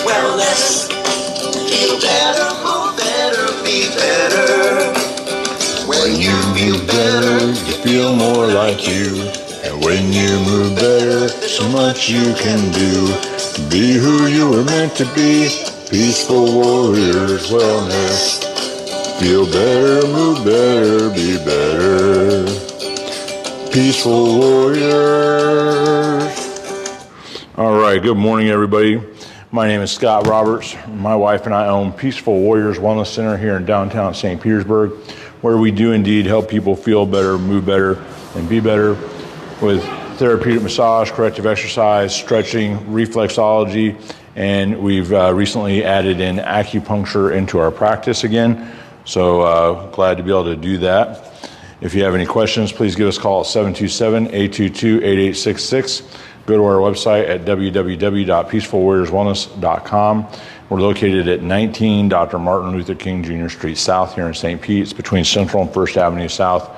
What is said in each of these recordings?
wellness. Feel better, move better, be better. When you move better, you feel more like you. And when you move better, there's so much you can do. Be who you were meant to be. Peaceful Warriors Wellness. Feel better, move better, be better. Peaceful Warriors. All right, good morning, everybody. My name is Scott Roberts. My wife and I own Peaceful Warriors Wellness Center here in downtown St. Petersburg, where we do indeed help people feel better, move better, and be better with therapeutic massage, corrective exercise, stretching, reflexology, and we've recently added in acupuncture into our practice again. So glad to be able to do that. If you have any questions, please give us a call at 727-822-8866. Go to our website at www.peacefulwarriorswellness.com. We're located at 19 Dr. Martin Luther King Jr. Street South here in St. Pete. It's between Central and First Avenue South.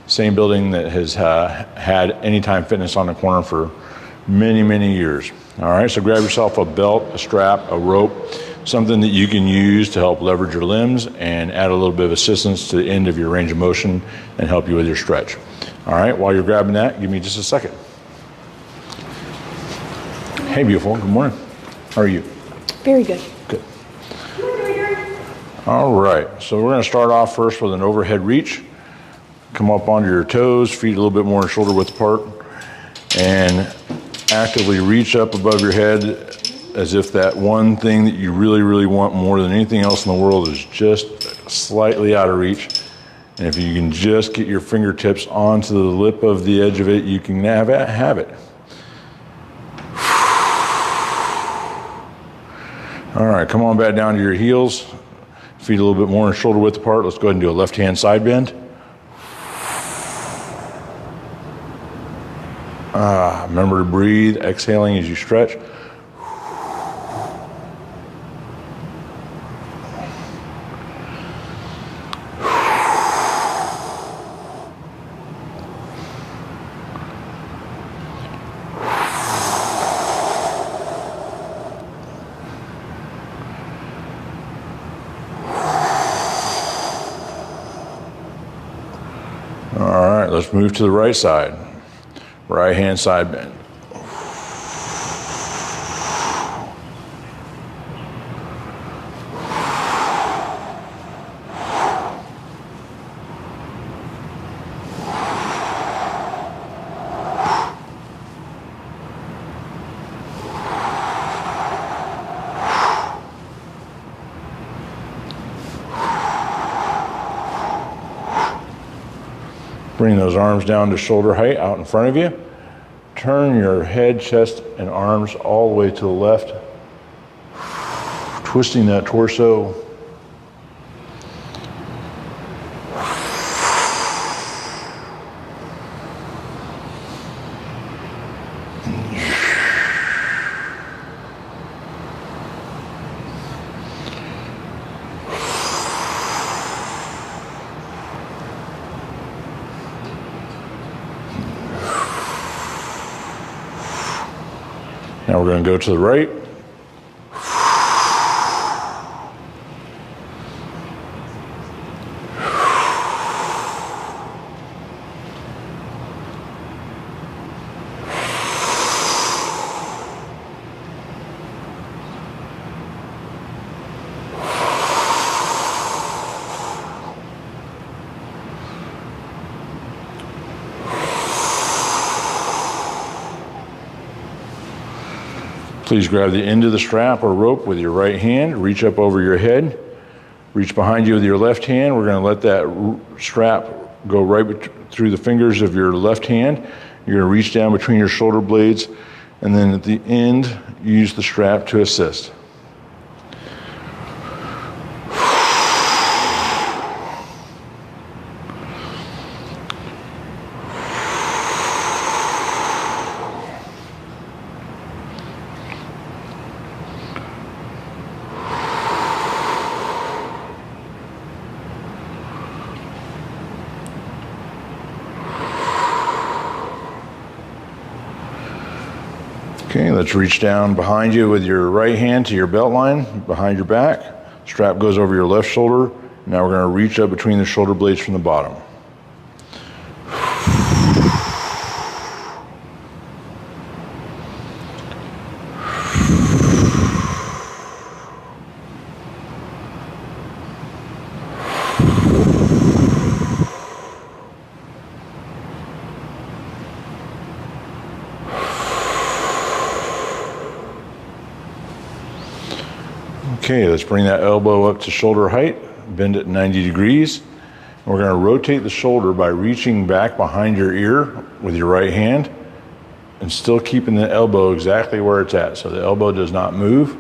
Same building that has had Anytime Fitness on the corner for many, many years. All right, so grab yourself a belt, a strap, a rope, something that you can use to help leverage your limbs and add a little bit of assistance to the end of your range of motion and help you with your stretch. All right, while you're grabbing that, give me just a second. Hey, beautiful, good morning. How are you? Very good. Good. All right, so we're going to start off first with an overhead reach. Come up onto your toes, feet a little bit more shoulder width apart, and actively reach up above your head as if that one thing that you really, really want more than anything else in the world is just slightly out of reach. And if you can just get your fingertips onto the lip of the edge of it, you can have it. All right, come on back down to your heels. Feet a little bit more shoulder width apart. Let's go ahead and do a left hand side bend. Remember to breathe, exhaling as you stretch. All right, let's move to the right side. Right hand side bend. Bring those arms down to shoulder height out in front of you. Turn your head, chest, and arms all the way to the left. Twisting that torso. Now we're going to go to the right. Please grab the end of the strap or rope with your right hand, reach up over your head, reach behind you with your left hand. We're going to let that strap go right through the fingers of your left hand. You're going to reach down between your shoulder blades, and then at the end, use the strap to assist. Okay, let's reach down behind you with your right hand to your belt line, behind your back. Strap goes over your left shoulder. Now we're going to reach up between the shoulder blades from the bottom. Okay, let's bring that elbow up to shoulder height, bend it 90 degrees. We're going to rotate the shoulder by reaching back behind your ear with your right hand and still keeping the elbow exactly where it's at, so the elbow does not move.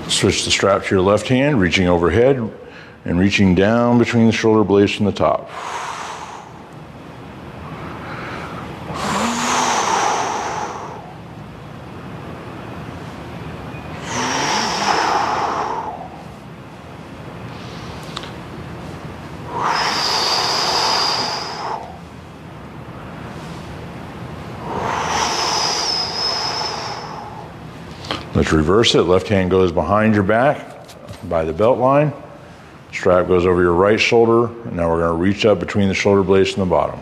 Switch the strap to your left hand, reaching overhead and reaching down between the shoulder blades from the top. Let's reverse it. Left hand goes behind your back by the belt line. Strap goes over your right shoulder. And now we're going to reach up between the shoulder blades from the bottom.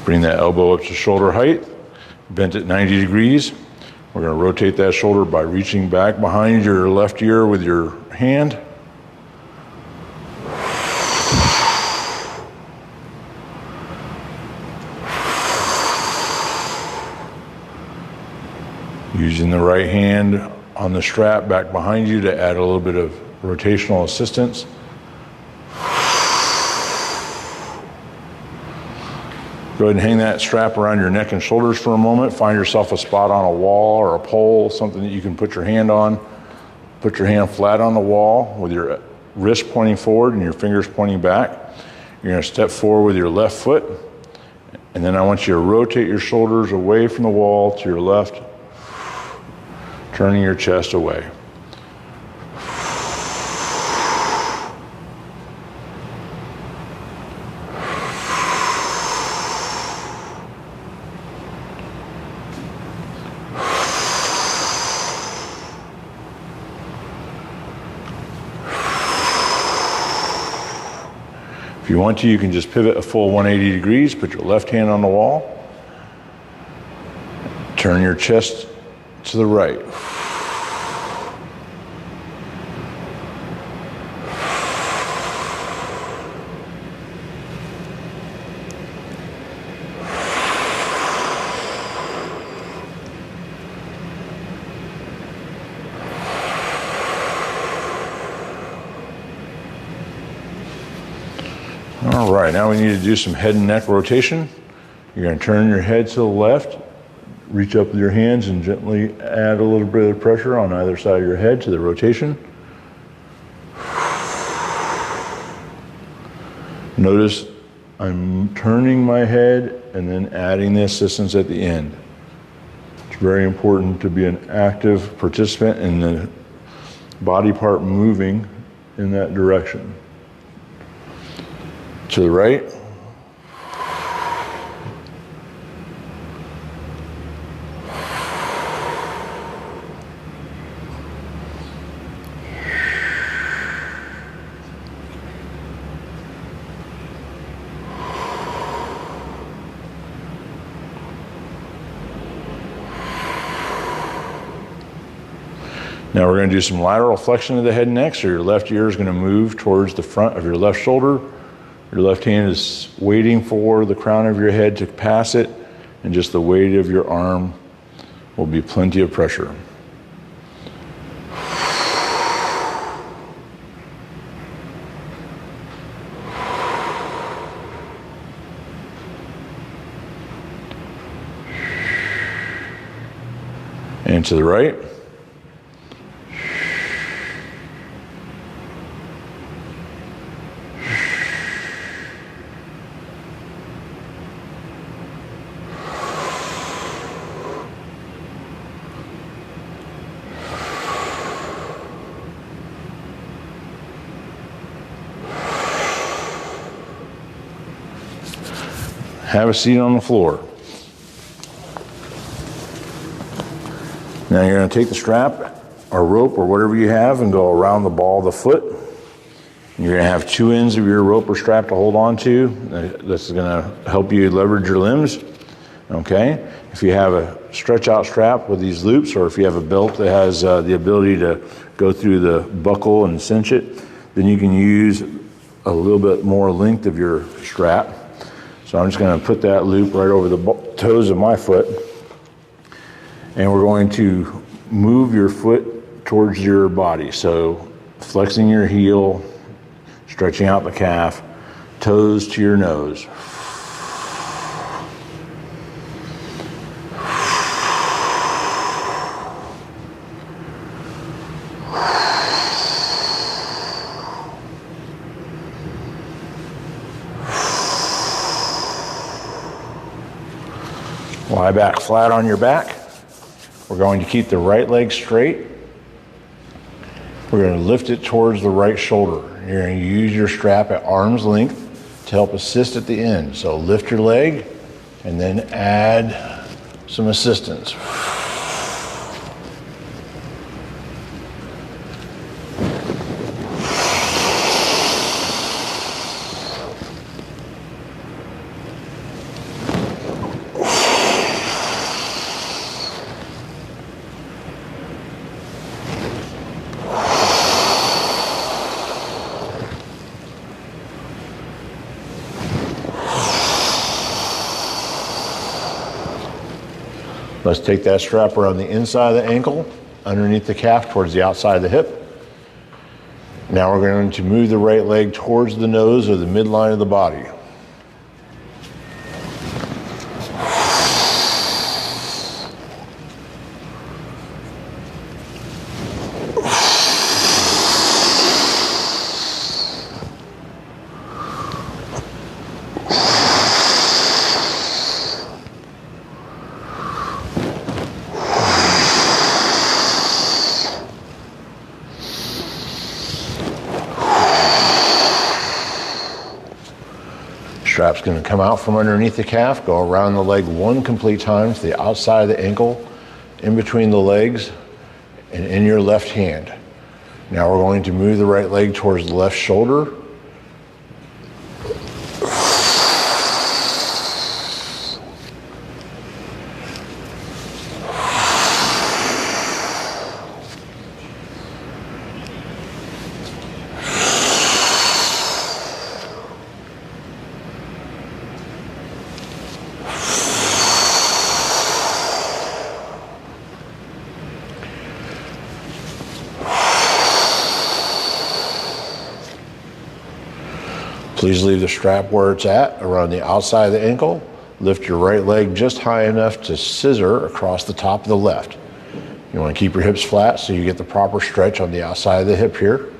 Bring that elbow up to shoulder height, bent at 90 degrees. We're going to rotate that shoulder by reaching back behind your left ear with your hand. Using the right hand on the strap back behind you to add a little bit of rotational assistance. Go ahead and hang that strap around your neck and shoulders for a moment. Find yourself a spot on a wall or a pole, something that you can put your hand on. Put your hand flat on the wall with your wrist pointing forward and your fingers pointing back. You're going to step forward with your left foot. And then I want you to rotate your shoulders away from the wall to your left, turning your chest away. If you want to, you can just pivot a full 180 degrees, put your left hand on the wall, turn your chest to the right. All right, now we need to do some head and neck rotation. You're going to turn your head to the left, reach up with your hands and gently add a little bit of pressure on either side of your head to the rotation. Notice I'm turning my head and then adding the assistance at the end. It's very important to be an active participant in the body part moving in that direction. To the right. Now we're going to do some lateral flexion of the head and neck. So your left ear is going to move towards the front of your left shoulder. Your left hand is waiting for the crown of your head to pass it, and just the weight of your arm will be plenty of pressure. And to the right. Have a seat on the floor. Now you're going to take the strap or rope or whatever you have and go around the ball of the foot. You're going to have two ends of your rope or strap to hold on to. This is going to help you leverage your limbs. Okay? If you have a stretch out strap with these loops, or if you have a belt that has the ability to go through the buckle and cinch it, then you can use a little bit more length of your strap. So I'm just going to put that loop right over the toes of my foot. And we're going to move your foot towards your body. So flexing your heel, stretching out the calf, toes to your nose. Lie back flat on your back. We're going to keep the right leg straight. We're going to lift it towards the right shoulder. You're going to use your strap at arm's length to help assist at the end. So lift your leg and then add some assistance. Let's take that strap around the inside of the ankle, underneath the calf towards the outside of the hip. Now we're going to move the right leg towards the nose or the midline of the body. Strap's going to come out from underneath the calf, go around the leg one complete time to the outside of the ankle, in between the legs, and in your left hand. Now we're going to move the right leg towards the left shoulder. Please leave the strap where it's at, around the outside of the ankle. Lift your right leg just high enough to scissor across the top of the left. You want to keep your hips flat so you get the proper stretch on the outside of the hip here.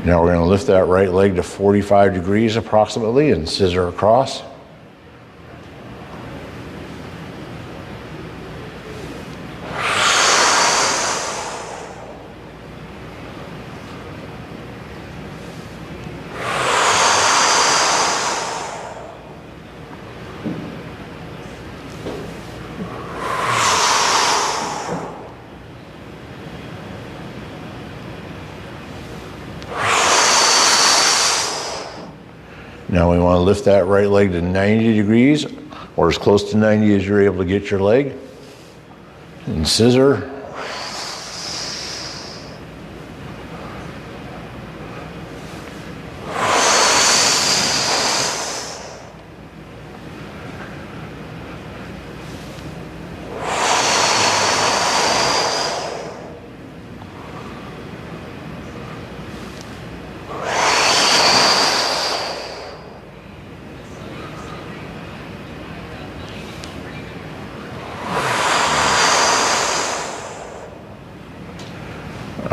Now we're going to lift that right leg to 45 degrees approximately and scissor across. Now we want to lift that right leg to 90 degrees, or as close to 90 as you're able to get your leg, and scissor.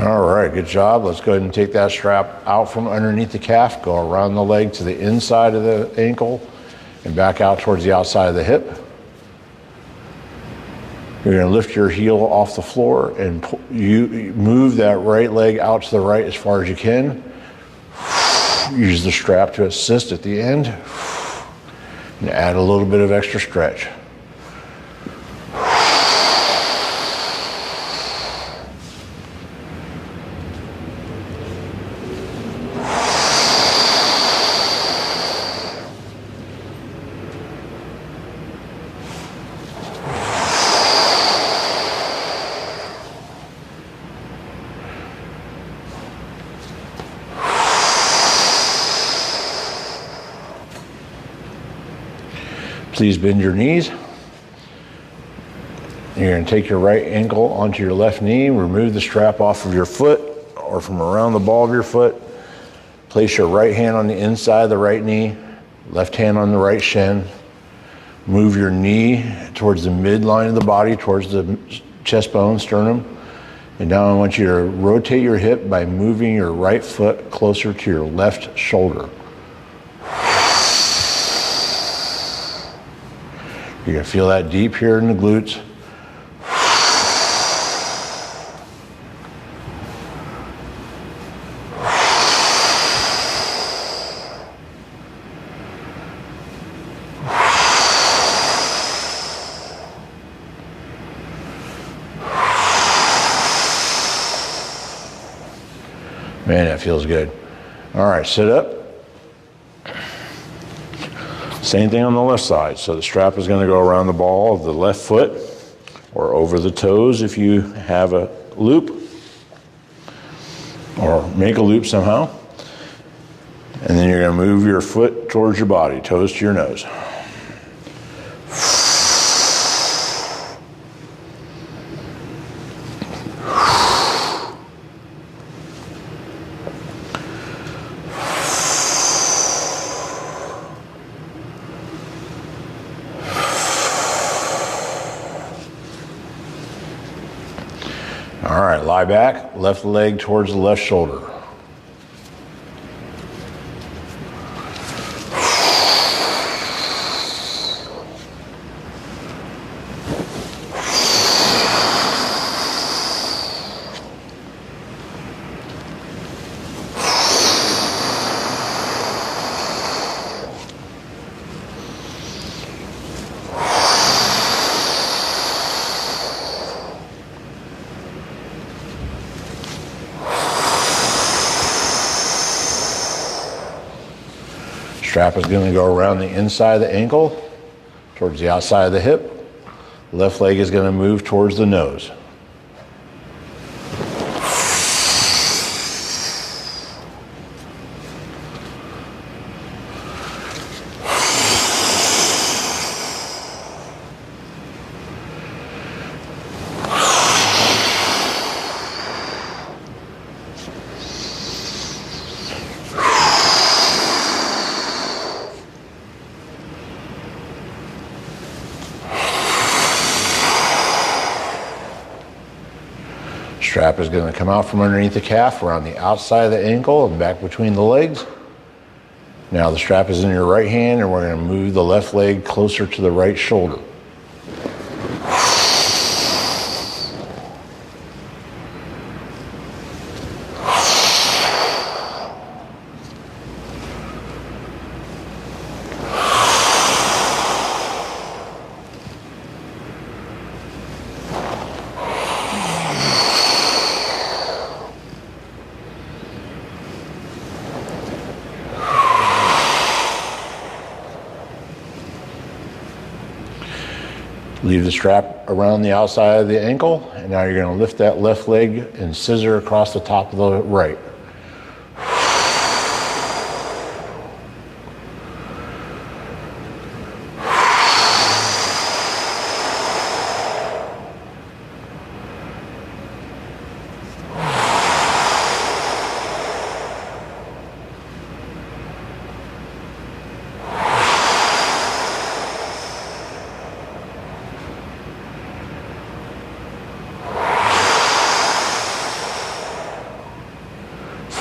All right, good job. Let's go ahead and take that strap out from underneath the calf, go around the leg to the inside of the ankle, and back out towards the outside of the hip. You're going to lift your heel off the floor and you move that right leg out to the right as far as you can. Use the strap to assist at the end and add a little bit of extra stretch. Please bend your knees. You're going to take your right ankle onto your left knee, remove the strap off of your foot or from around the ball of your foot. Place your right hand on the inside of the right knee, left hand on the right shin. Move your knee towards the midline of the body, towards the chest bone, sternum. And now I want you to rotate your hip by moving your right foot closer to your left shoulder. You're going to feel that deep here in the glutes. Man, that feels good. All right, sit up. Same thing on the left side. So the strap is going to go around the ball of the left foot or over the toes if you have a loop, or make a loop somehow. And then you're going to move your foot towards your body, toes to your nose. All right, lie back, left leg towards the left shoulder. Strap is going to go around the inside of the ankle, towards the outside of the hip. Left leg is going to move towards the nose. Strap is going to come out from underneath the calf, around the outside of the ankle and back between the legs. Now the strap is in your right hand and we're going to move the left leg closer to the right shoulder. Leave the strap around the outside of the ankle, and now you're going to lift that left leg and scissor across the top of the right.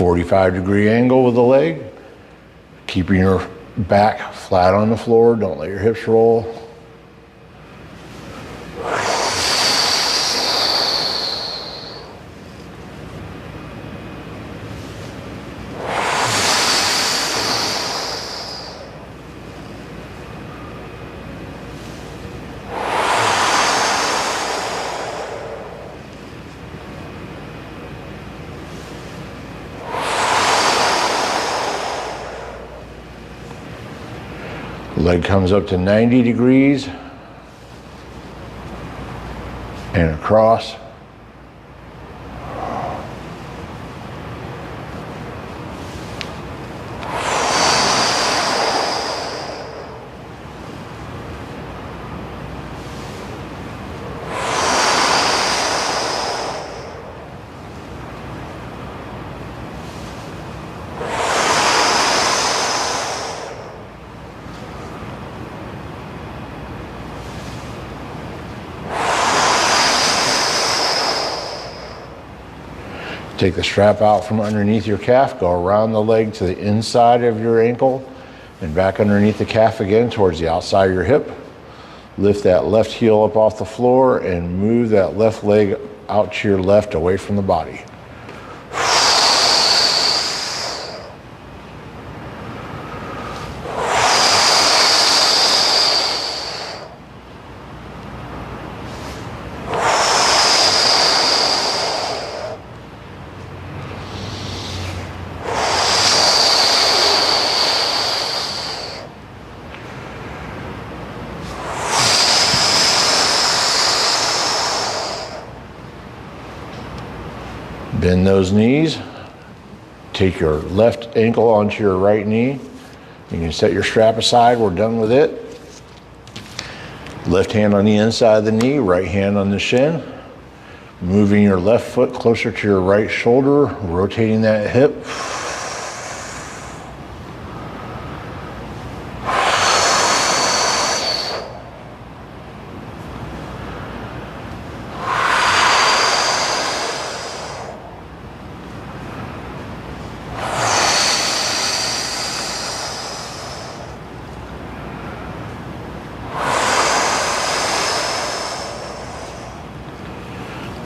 45-degree angle with the leg, keeping your back flat on the floor. Don't let your hips roll. Leg comes up to 90 degrees and across. Take the strap out from underneath your calf, go around the leg to the inside of your ankle and back underneath the calf again towards the outside of your hip. Lift that left heel up off the floor and move that left leg out to your left away from the body. Bend those knees. Take your left ankle onto your right knee. You can set your strap aside. We're done with it. Left hand on the inside of the knee, right hand on the shin. Moving your left foot closer to your right shoulder, rotating that hip.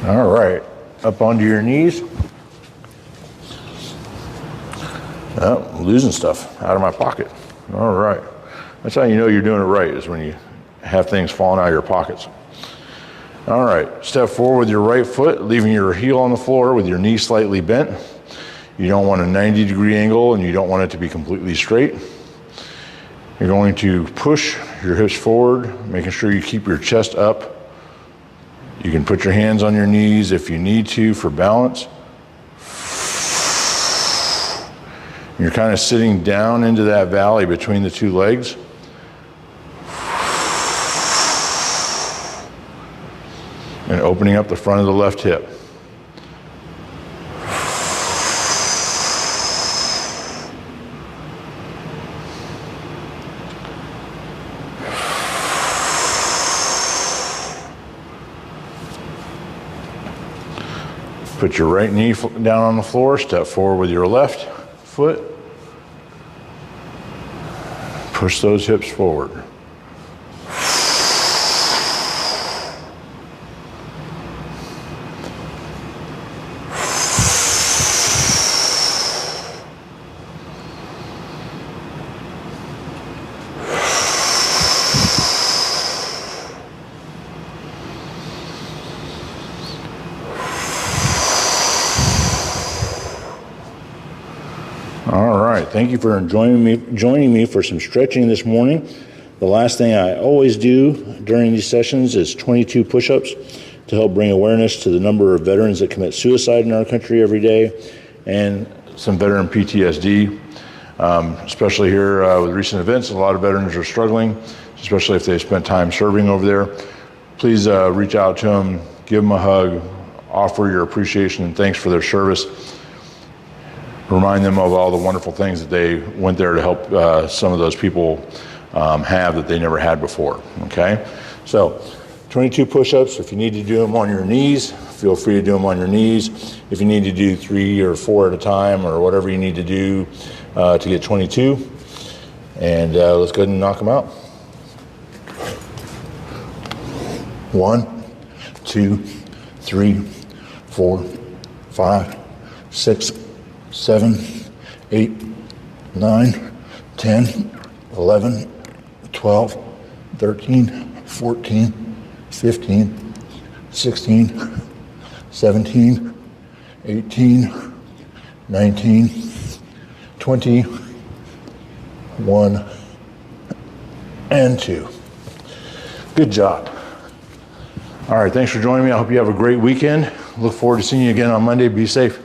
All right, up onto your knees. Oh, I'm losing stuff out of my pocket. All right, that's how you know you're doing it right, is when you have things falling out of your pockets. All right, step forward with your right foot, leaving your heel on the floor with your knee slightly bent. You don't want a 90-degree angle and you don't want it to be completely straight. You're going to push your hips forward, making sure you keep your chest up. You can put your hands on your knees if you need to for balance. You're kind of sitting down into that valley between the two legs. And opening up the front of the left hip. Put your right knee down on the floor, step forward with your left foot. Push those hips forward. All right, thank you for joining me for some stretching this morning. The last thing I always do during these sessions is 22 push-ups to help bring awareness to the number of veterans that commit suicide in our country every day, and some veteran PTSD, especially here with recent events. A lot of veterans are struggling, especially if they spent time serving over there. Please reach out to them, give them a hug, offer your appreciation and thanks for their service. Remind them of all the wonderful things that they went there to help some of those people have that they never had before, okay? So 22 push-ups. If you need to do them on your knees, feel free to do them on your knees. If you need to do 3 or 4 at a time or whatever you need to do to get 22. And let's go ahead and knock them out. 1, 2, 3, 4, 5, 6, 7, 8, 9, 10, 11, 12, 13, 14, 15, 16, 17, 18, 19, 20, 1, and 2. Good job. All right, thanks for joining me. I hope you have a great weekend. Look forward to seeing you again on Monday. Be safe.